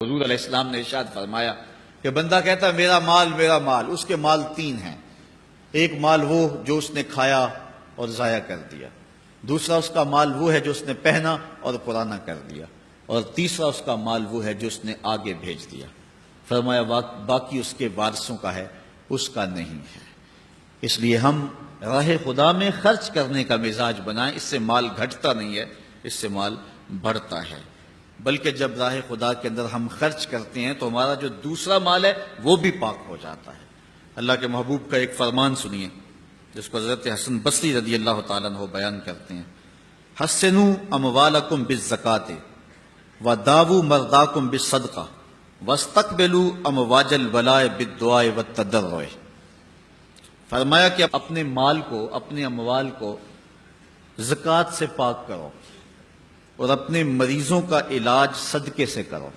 حضور علیہ السلام نے ارشاد فرمایا کہ بندہ کہتا ہے میرا مال، اس کے مال تین ہیں۔ ایک مال وہ جو اس نے کھایا اور ضائع کر دیا، دوسرا اس کا مال وہ ہے جو اس نے پہنا اور پرانا کر دیا، اور تیسرا اس کا مال وہ ہے جو اس نے آگے بھیج دیا۔ فرمایا باقی اس کے وارثوں کا ہے، اس کا نہیں ہے۔ اس لیے ہم راہ خدا میں خرچ کرنے کا مزاج بنائیں، اس سے مال گھٹتا نہیں ہے، اس سے مال بڑھتا ہے۔ بلکہ جب راہ خدا کے اندر ہم خرچ کرتے ہیں تو ہمارا جو دوسرا مال ہے وہ بھی پاک ہو جاتا ہے۔ اللہ کے محبوب کا ایک فرمان سنیے جس کو حضرت حسن بصری رضی اللہ تعالیٰ عنہ بیان کرتے ہیں، حسنوا اموالکم بالزکاۃ وداووا مرضاکم بالصدقہ واستقبلوا امواج البلاء بالدعاء والتضرع۔ فرمایا کہ اپنے مال کو، اپنے اموال کو زکوٰۃ سے پاک کرو اور اپنے مریضوں کا علاج صدقے سے کرو،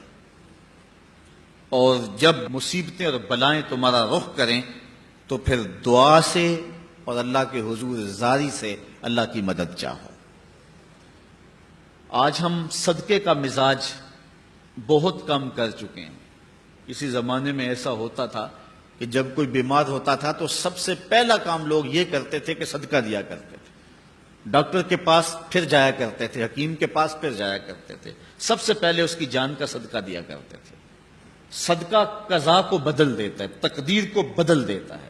اور جب مصیبتیں اور بلائیں تمہارا رخ کریں تو پھر دعا سے اور اللہ کے حضور زاری سے اللہ کی مدد چاہو۔ آج ہم صدقے کا مزاج بہت کم کر چکے ہیں۔ کسی زمانے میں ایسا ہوتا تھا کہ جب کوئی بیمار ہوتا تھا تو سب سے پہلا کام لوگ یہ کرتے تھے کہ صدقہ دیا کرتے تھے، ڈاکٹر کے پاس پھر جایا کرتے تھے، حکیم کے پاس پھر جایا کرتے تھے، سب سے پہلے اس کی جان کا صدقہ دیا کرتے تھے۔ صدقہ قضا کو بدل دیتا ہے، تقدیر کو بدل دیتا ہے۔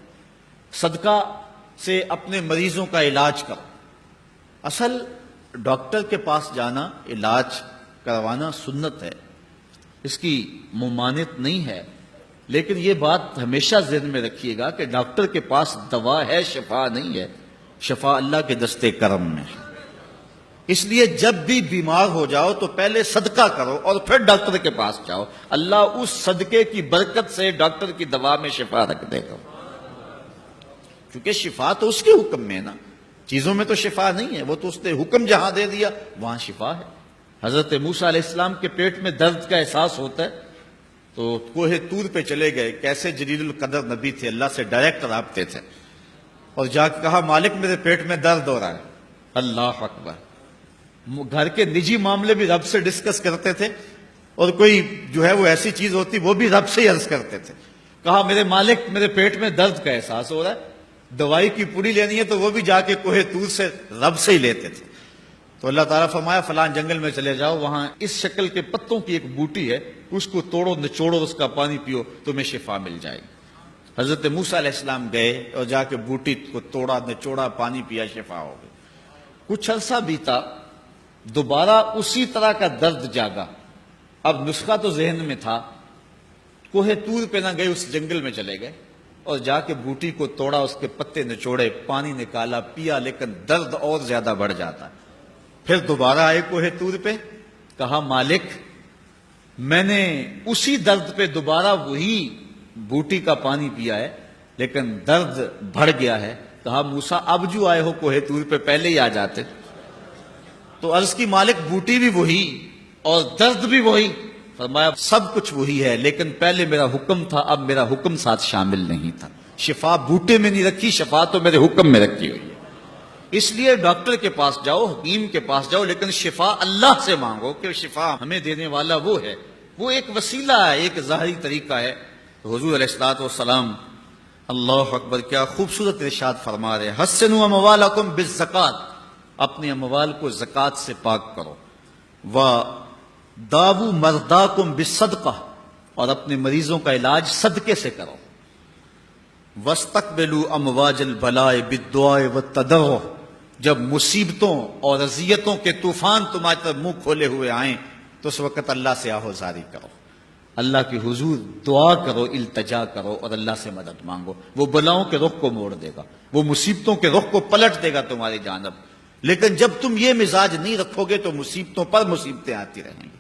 صدقہ سے اپنے مریضوں کا علاج کرو۔ اصل ڈاکٹر کے پاس جانا، علاج کروانا سنت ہے، اس کی ممانعت نہیں ہے، لیکن یہ بات ہمیشہ ذہن میں رکھیے گا کہ ڈاکٹر کے پاس دوا ہے، شفا نہیں ہے، شفا اللہ کے دستے کرم میں ہے۔ اس لیے جب بھی بیمار ہو جاؤ تو پہلے صدقہ کرو اور پھر ڈاکٹر کے پاس جاؤ، اللہ اس صدقے کی برکت سے ڈاکٹر کی دوا میں شفا رکھ دے گا، کیونکہ شفا تو اس کے حکم میں ہے نا، چیزوں میں تو شفا نہیں ہے، وہ تو اس نے حکم جہاں دے دیا وہاں شفا ہے۔ حضرت موسیٰ علیہ السلام کے پیٹ میں درد کا احساس ہوتا ہے تو کوہ طور پہ چلے گئے، کیسے جلیل القدر نبی تھے، اللہ سے ڈائریکٹ رابطے تھے، اور جا کے کہا مالک میرے پیٹ میں درد ہو رہا ہے۔ اللہ اکبر۔ گھر کے نجی معاملے بھی رب سے ڈسکس کرتے تھے، اور کوئی جو ہے وہ ایسی چیز ہوتی وہ بھی رب سے ہی عرض کرتے تھے۔ کہا میرے مالک میرے پیٹ میں درد کا احساس ہو رہا ہے، دوائی کی پوری لینی ہے تو وہ بھی جا کے کوہ طور سے رب سے ہی لیتے تھے۔ تو اللہ تعالیٰ فرمایا فلاں جنگل میں چلے جاؤ، وہاں اس شکل کے پتوں کی ایک بوٹی ہے، اس کو توڑو نچوڑو، اس کا پانی پیو، تمہیں شفا مل جائے گی۔ حضرت موسیٰ علیہ السلام گئے اور جا کے بوٹی کو توڑا، نچوڑا، پانی پیا، شفا ہو گئی۔ کچھ عرصہ بیتا، دوبارہ اسی طرح کا درد جاگا۔ اب نسخہ تو ذہن میں تھا، کوہ طور پہ نہ گئے، اس جنگل میں چلے گئے اور جا کے بوٹی کو توڑا، اس کے پتے نچوڑے، پانی نکالا، پیا، لیکن درد اور زیادہ بڑھ جاتا۔ پھر دوبارہ آئے کوہ طور پہ، کہا مالک میں نے اسی درد پہ دوبارہ وہی بوٹی کا پانی پیا ہے لیکن درد بڑھ گیا ہے۔ کہا موسیٰ اب جو آئے ہو کوہ طور پہ پہلے ہی آ جاتے۔ تو عرض کی مالک بوٹی بھی وہی اور درد بھی وہی۔ فرمایا سب کچھ وہی ہے لیکن پہلے میرا حکم تھا، اب میرا حکم ساتھ شامل نہیں تھا۔ شفا بوٹے میں نہیں رکھی، شفا تو میرے حکم میں رکھی ہوئی ہے۔ اس لیے ڈاکٹر کے پاس جاؤ، حکیم کے پاس جاؤ، لیکن شفا اللہ سے مانگو، کہ شفا ہمیں دینے والا وہ ہے۔ وہ ایک وسیلہ ہے، ایک ظاہری طریقہ ہے۔ تو حضور علیہ الصلوۃ والسلام، اللہ اکبر، کیا خوبصورت ارشاد فرما رہے، حسنوا اموالکم بالزکاۃ، اپنے اموال کو زکوٰۃ سے پاک کرو، وداووا مرضاکم بالصدقہ، اور اپنے مریضوں کا علاج صدقے سے کرو، واستقبلوا امواج البلاء بالدعاء والتضرع، جب مصیبتوں اور اذیتوں کے طوفان تمہاری طرف منہ کھولے ہوئے آئیں تو اس وقت اللہ سے آہوزاری کرو، اللہ کی حضور دعا کرو، التجا کرو اور اللہ سے مدد مانگو۔ وہ بلاؤں کے رخ کو موڑ دے گا، وہ مصیبتوں کے رخ کو پلٹ دے گا تمہاری جانب۔ لیکن جب تم یہ مزاج نہیں رکھو گے تو مصیبتوں پر مصیبتیں آتی رہیں گی۔